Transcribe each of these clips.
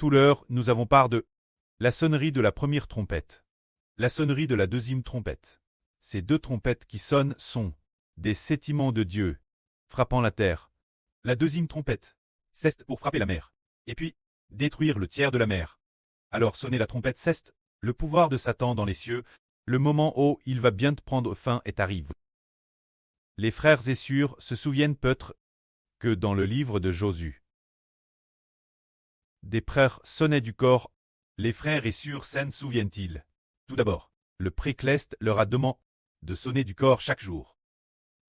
Tout l'heure, nous avons part de la sonnerie de la première trompette, la sonnerie de la deuxième trompette. Ces deux trompettes qui sonnent sont des sétiments de Dieu, frappant la terre. La deuxième trompette, c'est pour frapper la mer, et puis détruire le tiers de la mer. Alors sonner la trompette, c'est le pouvoir de Satan dans les cieux, le moment où il va bien prendre fin est arrivé. Les frères et sœurs se souviennent peut-être que dans le livre de Josué, des frères sonnaient du corps, les frères et sœurs s'en souviennent-ils? Tout d'abord, le précleste leur a demandé de sonner du corps chaque jour.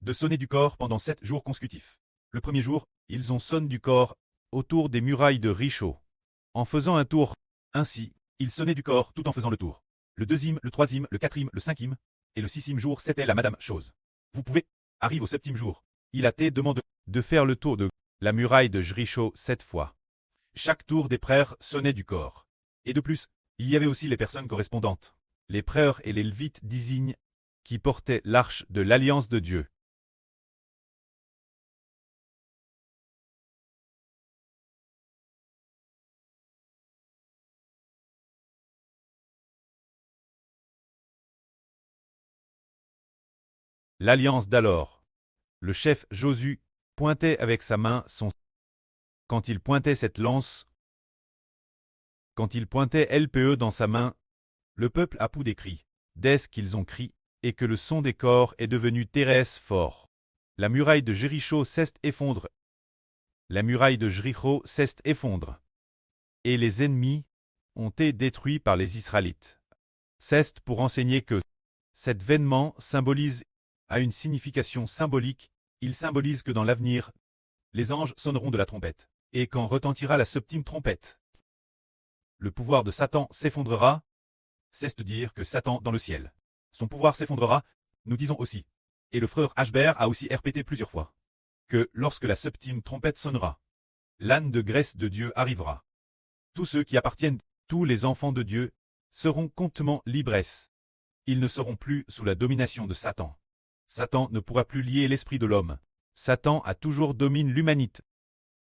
De sonner du corps pendant 7 jours consécutifs. Le premier jour, ils ont sonné du corps autour des murailles de Richaud. En faisant un tour, ainsi, ils sonnaient du corps tout en faisant le tour. Le deuxième, le troisième, le quatrième, le cinquième et le sixième jour, c'était la madame chose. Vous pouvez, arrive au septième jour. Il a été demandé de faire le tour de la muraille de Jéricho 7 fois. Chaque tour des prêtres sonnait du corps. Et de plus, il y avait aussi les personnes correspondantes. Les prêtres et les Lévites désignent qui portaient l'arche de l'alliance de Dieu. L'alliance d'alors. Le chef Josué pointait avec sa main son. Quand il pointait cette lance, quand il pointait LPE dans sa main, le peuple a poussé des cris, dès qu'ils ont crié, et que le son des corps est devenu terrestre fort. La muraille de Jéricho s'effondre. La muraille de Jéricho s'effondre. Et les ennemis ont été détruits par les Israélites. C'est pour enseigner que cet événement symbolise a une signification symbolique, il symbolise que dans l'avenir, les anges sonneront de la trompette, et quand retentira la septième trompette, le pouvoir de Satan s'effondrera, c'est-à-dire que Satan dans le ciel. Son pouvoir s'effondrera, nous disons aussi. Et le frère Ashbert a aussi répété plusieurs fois que lorsque la septième trompette sonnera, l'âne de graisse de Dieu arrivera. Tous ceux qui appartiennent, tous les enfants de Dieu, seront complètement libres. Ils ne seront plus sous la domination de Satan. Satan ne pourra plus lier l'esprit de l'homme. Satan a toujours dominé l'humanité.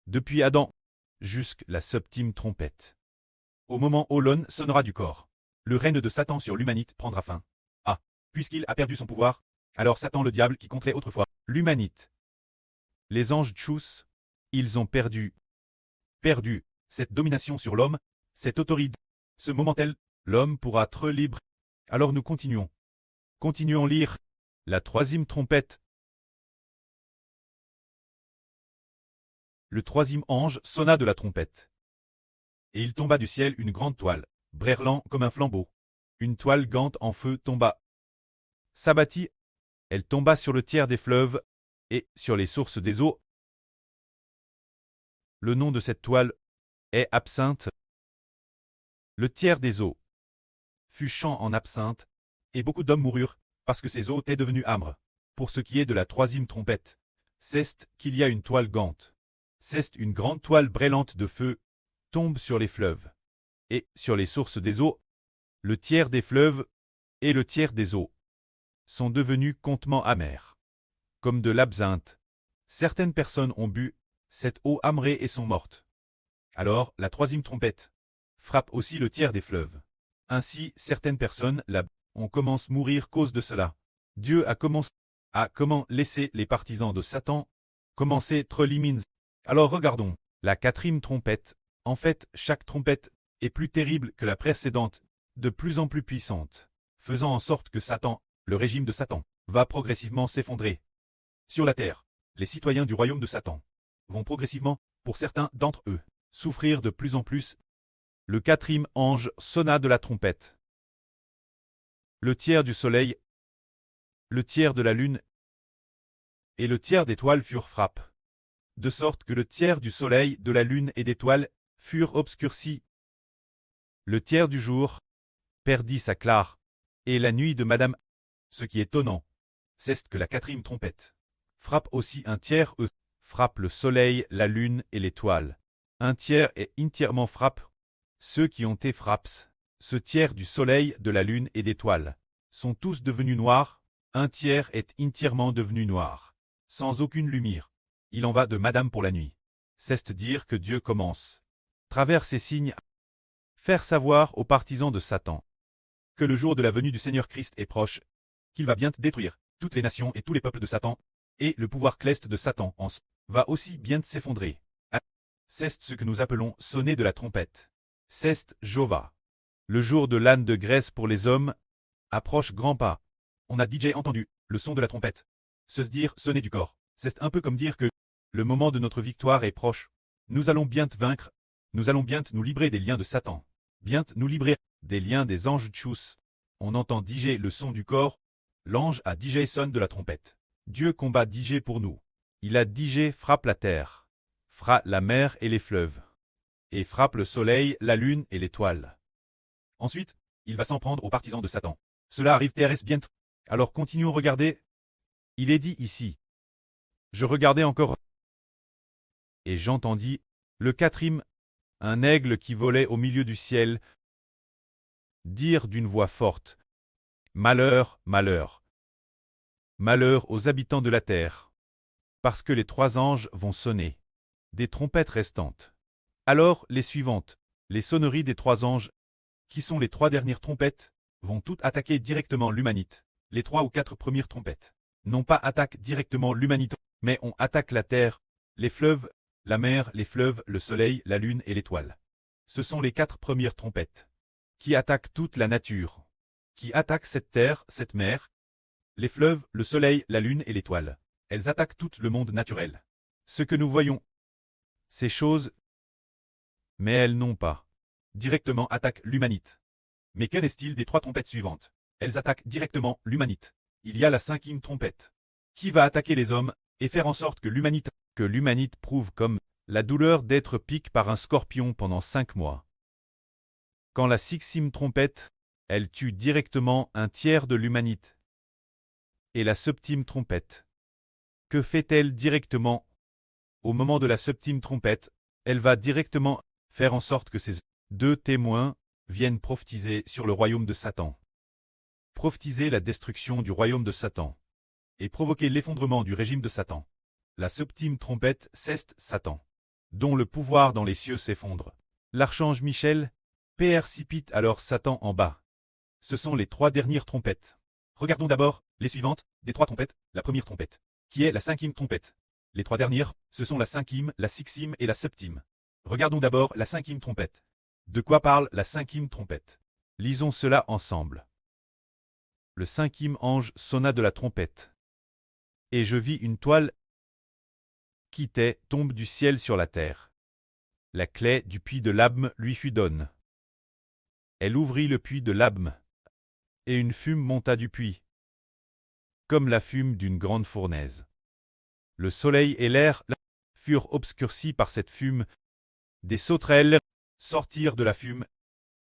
Depuis Adam, jusqu'à la septième trompette. Au moment où l'on sonnera du corps, le règne de Satan sur l'humanité prendra fin. Ah, puisqu'il a perdu son pouvoir, alors Satan le diable qui comptait autrefois l'humanité. Les anges tchous, ils ont perdu cette domination sur l'homme, cette autorité. Ce moment-tel, l'homme pourra être libre. Alors nous continuons. Continuons lire. La troisième trompette. Le troisième ange sonna de la trompette. Et il tomba du ciel une grande toile, brûlant comme un flambeau. Une toile gante en feu tomba. S'abattit. Elle tomba sur le tiers des fleuves et sur les sources des eaux. Le nom de cette toile est absinthe. Le tiers des eaux fut champ en absinthe, et beaucoup d'hommes moururent, parce que ces eaux étaient devenues âmres. Pour ce qui est de la troisième trompette, c'est qu'il y a une toile gante. C'est une grande toile brûlante de feu, tombe sur les fleuves, et sur les sources des eaux. Le tiers des fleuves et le tiers des eaux sont devenus contement amers, comme de l'absinthe. Certaines personnes ont bu cette eau amrée et sont mortes. Alors la troisième trompette frappe aussi le tiers des fleuves. Ainsi, certaines personnes, là, on commence à mourir cause de cela. Dieu a commencé à laisser les partisans de Satan commencer à être éliminés. Alors regardons, la quatrième trompette. En fait, chaque trompette est plus terrible que la précédente, de plus en plus puissante, faisant en sorte que Satan, le régime de Satan, va progressivement s'effondrer. Sur la terre, les citoyens du royaume de Satan vont progressivement, pour certains d'entre eux, souffrir de plus en plus. Le quatrième ange sonna de la trompette. Le tiers du soleil, le tiers de la lune et le tiers d'étoiles furent frappés, de sorte que le tiers du soleil, de la lune et d'étoiles furent obscurcis. Le tiers du jour perdit sa clarté, et la nuit de Madame. Ce qui est étonnant, c'est que la quatrième trompette frappe aussi un tiers, frappe le soleil, la lune et l'étoile. Un tiers est entièrement frappé. Ceux qui ont été frappés, ce tiers du soleil, de la lune et d'étoiles, sont tous devenus noirs. Un tiers est entièrement devenu noir, sans aucune lumière. Il en va de Madame pour la nuit. C'est dire que Dieu commence, travers ces signes, Faire savoir aux partisans de Satan que le jour de la venue du Seigneur Christ est proche, qu'il va bientôt détruire toutes les nations et tous les peuples de Satan, et le pouvoir cleste de Satan va aussi bientôt s'effondrer. C'est ce que nous appelons sonner de la trompette. C'est Jova. Le jour de l'âne de Grèce pour les hommes approche grand pas. On a déjà entendu le son de la trompette. Se dire sonner du corps. C'est un peu comme dire que le moment de notre victoire est proche. Nous allons bientôt vaincre. Nous allons bientôt nous libérer des liens de Satan. Bientôt nous libérer des liens des anges tchous. On entend DJ le son du corps. L'ange a DJ sonne de la trompette. Dieu combat DJ pour nous. Il a DJ frappe la terre, frappe la mer et les fleuves, et frappe le soleil, la lune et l'étoile. Ensuite, il va s'en prendre aux partisans de Satan. Cela arrive terrestre bientôt. Alors continuons à regarder. Il est dit ici. Je regardais encore. Et j'entendis, le quatrième, un aigle qui volait au milieu du ciel, dire d'une voix forte, Malheur, malheur. Malheur aux habitants de la terre. Parce que les 3 anges vont sonner. Des trompettes restantes. Alors les suivantes, les sonneries des 3 anges, qui sont les 3 dernières trompettes, vont toutes attaquer directement l'humanité. Les 3 ou 4 premières trompettes non pas attaquent directement l'humanité, mais on attaque la terre, les fleuves, la mer, les fleuves, le soleil, la lune et l'étoile. Ce sont les 4 premières trompettes qui attaquent toute la nature, qui attaquent cette terre, cette mer, les fleuves, le soleil, la lune et l'étoile. Elles attaquent tout le monde naturel. Ce que nous voyons, ces choses, mais elles n'ont pas directement attaquent l'humanité. Mais qu'en est-il des 3 trompettes suivantes? Elles attaquent directement l'humanité. Il y a la 5e trompette, qui va attaquer les hommes, et faire en sorte que l'humanité prouve comme la douleur d'être piqué par un scorpion pendant 5 mois. Quand la 6e trompette, elle tue directement un tiers de l'humanité. Et la 7e trompette, que fait-elle directement? Au moment de la 7e trompette, elle va directement faire en sorte que ces 2 témoins viennent prophétiser sur le royaume de Satan. Prophétiser la destruction du royaume de Satan. Et provoquer l'effondrement du régime de Satan. La 7e trompette ceste Satan, dont le pouvoir dans les cieux s'effondre. L'archange Michel précipite alors Satan en bas. Ce sont les 3 dernières trompettes. Regardons d'abord les suivantes des 3 trompettes. La première trompette, qui est la 5e trompette. Les 3 dernières, ce sont la 5e, la 6e et la 7e. Regardons d'abord la 5e trompette. De quoi parle la 5e trompette? Lisons cela ensemble. Le 5e ange sonna de la trompette. Et je vis une toile qui tombe du ciel sur la terre. La clé du puits de l'abîme lui fut donnée. Elle ouvrit le puits de l'abîme, et une fume monta du puits, comme la fume d'une grande fournaise. Le soleil et l'air furent obscurcis par cette fume. Des sauterelles sortirent de la fume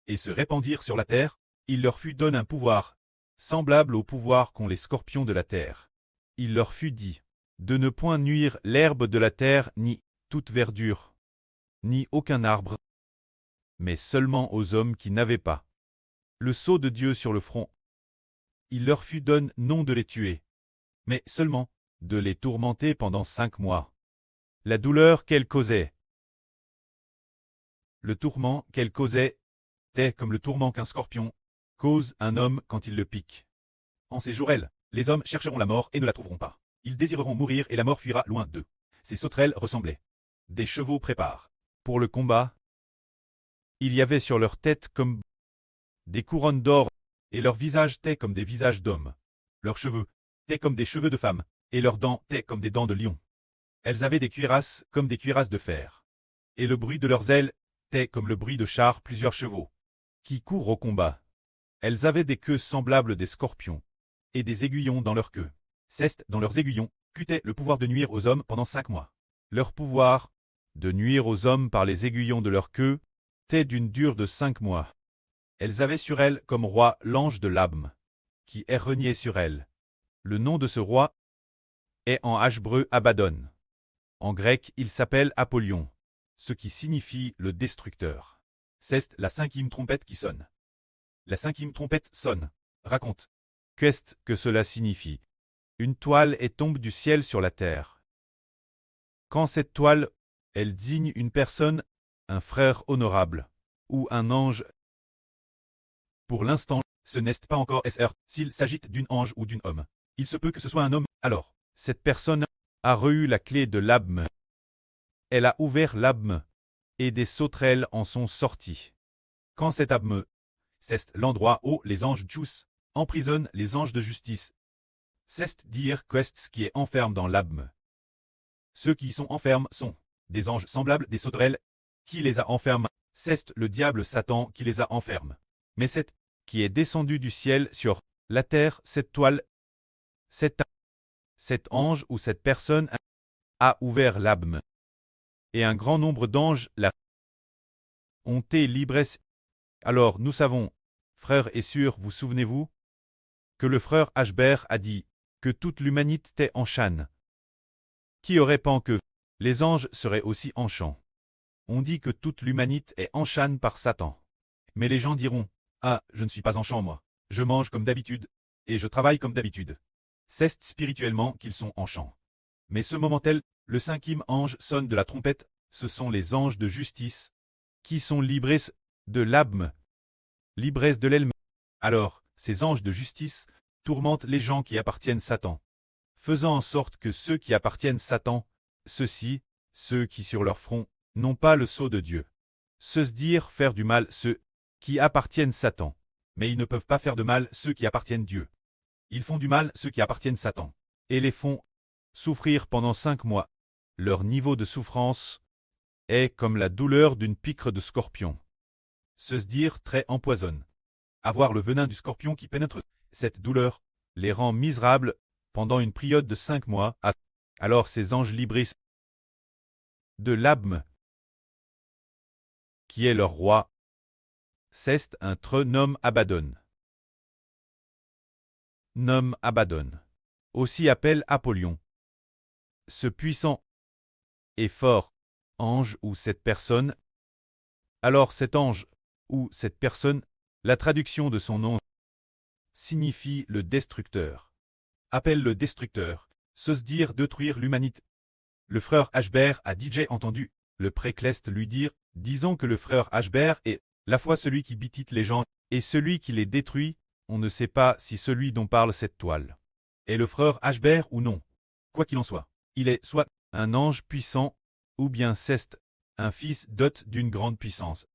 et se répandirent sur la terre. Il leur fut donné un pouvoir, semblable au pouvoir qu'ont les scorpions de la terre. Il leur fut dit de ne point nuire l'herbe de la terre, ni toute verdure, ni aucun arbre, mais seulement aux hommes qui n'avaient pas le sceau de Dieu sur le front. Il leur fut donné non de les tuer, mais seulement de les tourmenter pendant 5 mois. La douleur qu'elle causait, le tourment qu'elle causait, était comme le tourment qu'un scorpion cause un homme quand il le pique. En ces jours-là, les hommes chercheront la mort et ne la trouveront pas. Ils désireront mourir et la mort fuira loin d'eux. Ces sauterelles ressemblaient. Des chevaux préparent pour le combat. Il y avait sur leur tête comme des couronnes d'or, et leurs visages étaient comme des visages d'hommes. Leurs cheveux étaient comme des cheveux de femmes, et leurs dents étaient comme des dents de lion. Elles avaient des cuirasses comme des cuirasses de fer. Et le bruit de leurs ailes était comme le bruit de chars plusieurs chevaux, qui courent au combat. Elles avaient des queues semblables des scorpions, et des aiguillons dans leurs queues. C'est dans leurs aiguillons qu'était le pouvoir de nuire aux hommes pendant 5 mois. Leur pouvoir de nuire aux hommes par les aiguillons de leur queue était d'une durée de 5 mois. Elles avaient sur elles comme roi l'ange de l'abîme, qui est renié sur elles. Le nom de ce roi est en hébreu Abaddon. En grec, il s'appelle Apollyon, ce qui signifie le destructeur. C'est la 5e trompette qui sonne. La 5e trompette sonne. Raconte. Qu'est-ce que cela signifie? Une toile est tombée du ciel sur la terre. Quand cette toile, elle digne une personne, un frère honorable, ou un ange. Pour l'instant, ce n'est pas encore SR. S'il s'agit d'une ange ou d'une homme, il se peut que ce soit un homme. Alors, cette personne a reçu la clé de l'abme. Elle a ouvert l'abme, et des sauterelles en sont sorties. Quand cet abme, c'est l'endroit où les anges Djus emprisonnent les anges de justice. C'est dire que ce qui est enferme dans l'abme. Ceux qui y sont enfermes sont des anges semblables des sauterelles. Qui les a enfermes? C'est le diable Satan qui les a enfermes. Mais c'est qui est descendu du ciel sur la terre, cette toile, cet ange ou cette personne a ouvert l'abme. Et un grand nombre d'anges là ont été libres. Alors nous savons, frères et sœurs, vous souvenez-vous, que le frère Ashbert a dit que toute l'humanité était en châne. Qui aurait pensé que les anges seraient aussi en chant? On dit que toute l'humanité est en châne par Satan. Mais les gens diront, ah, je ne suis pas en chant moi, je mange comme d'habitude, et je travaille comme d'habitude. C'est spirituellement qu'ils sont en chant. Mais ce moment tel, le cinquième ange sonne de la trompette, ce sont les anges de justice, qui sont libres de l'abme, libres de l'elme. Alors, ces anges de justice tourmentent les gens qui appartiennent Satan, faisant en sorte que ceux qui appartiennent Satan, ceux-ci, ceux qui sur leur front, n'ont pas le sceau de Dieu. Se dire faire du mal ceux qui appartiennent Satan, mais ils ne peuvent pas faire de mal ceux qui appartiennent Dieu. Ils font du mal ceux qui appartiennent Satan, et les font souffrir pendant 5 mois. Leur niveau de souffrance est comme la douleur d'une piqûre de scorpion. Se dire très empoisonne. Avoir le venin du scorpion qui pénètre cette douleur les rend misérables pendant une période de 5 mois. Alors ces anges libres de l'abme, qui est leur roi, c'est un nom Abaddon. Nom Abaddon. Aussi appelle Apollyon. Ce puissant et fort ange ou cette personne. Alors cet ange ou cette personne, la traduction de son nom signifie le destructeur. Appelle le destructeur, se dire détruire l'humanité. Le frère Ashbert a déjà entendu le précleste lui dire, disons que le frère Ashbert est la fois celui qui bitite les gens et celui qui les détruit. On ne sait pas si celui dont parle cette toile est le frère Ashbert ou non. Quoi qu'il en soit, il est soit un ange puissant, ou bien c'est un fils doté d'une grande puissance.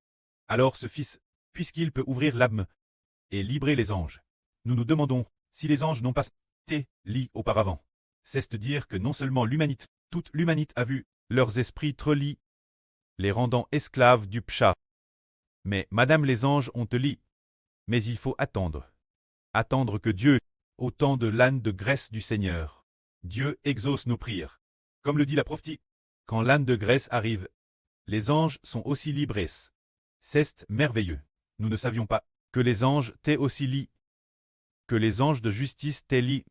Alors ce fils, puisqu'il peut ouvrir l'abme et libérer les anges, nous nous demandons si les anges n'ont pas été liés auparavant. C'est-à-dire que non seulement l'humanité, toute l'humanité a vu leurs esprits trellis, les rendant esclaves du pshat. Mais madame les anges ont te lit. Mais il faut attendre. Attendre que Dieu, au temps de l'âne de graisse du Seigneur, Dieu exauce nos prières. Comme le dit la prophétie, quand l'âne de graisse arrive, les anges sont aussi libres. C'est merveilleux. Nous ne savions pas que les anges t'aient aussi lits, que les anges de justice t'aient lits,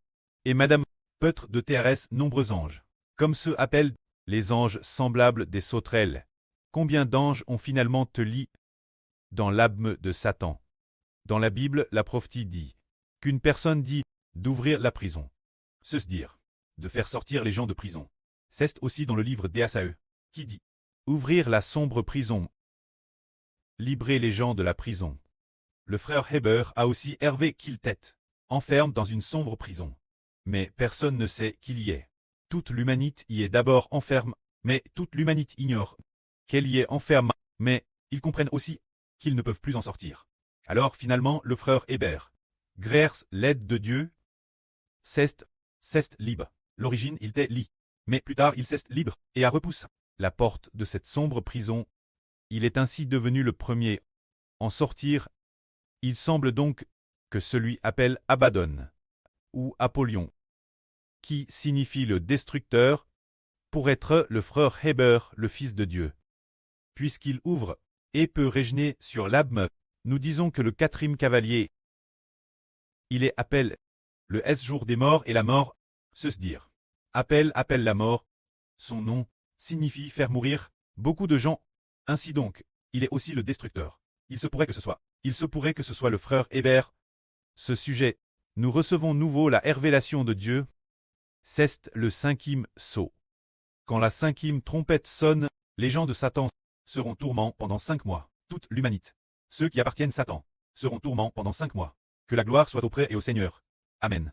et madame, peutre de TRS nombreux anges, comme ceux appellent les anges semblables des sauterelles. Combien d'anges ont finalement te lit dans l'abme de Satan? Dans la Bible, la prophétie dit qu'une personne dit d'ouvrir la prison. Se dire de faire sortir les gens de prison. C'est aussi dans le livre d'Ésaïe, qui dit ouvrir la sombre prison, libérer les gens de la prison. Le frère Heber a aussi hervé qu'il tête, enferme dans une sombre prison. Mais personne ne sait qu'il y est. Toute l'humanité y est d'abord enferme, mais toute l'humanité ignore qu'elle y est enferme, mais ils comprennent aussi qu'ils ne peuvent plus en sortir. Alors finalement le frère Heber, grâce l'aide de Dieu, c'est libre. L'origine il était lit, mais plus tard il s'est libre et a repoussé la porte de cette sombre prison. Il est ainsi devenu le premier en sortir. Il semble donc que celui appelle Abaddon ou Apollyon, qui signifie le destructeur, pour être le frère Heber, le fils de Dieu. Puisqu'il ouvre et peut régner sur l'abme, nous disons que le quatrième cavalier, il est appelle le jour des morts et la mort, se dire. Appelle la mort. Son nom signifie faire mourir beaucoup de gens. Ainsi donc, il est aussi le destructeur. Il se pourrait que ce soit le frère Heber. Ce sujet, nous recevons nouveau la révélation de Dieu. C'est le cinquième sceau. Quand la cinquième trompette sonne, les gens de Satan seront tourmentés pendant 5 mois. toute l'humanité. Ceux qui appartiennent Satan seront tourments pendant 5 mois. Que la gloire soit auprès et au Seigneur. Amen.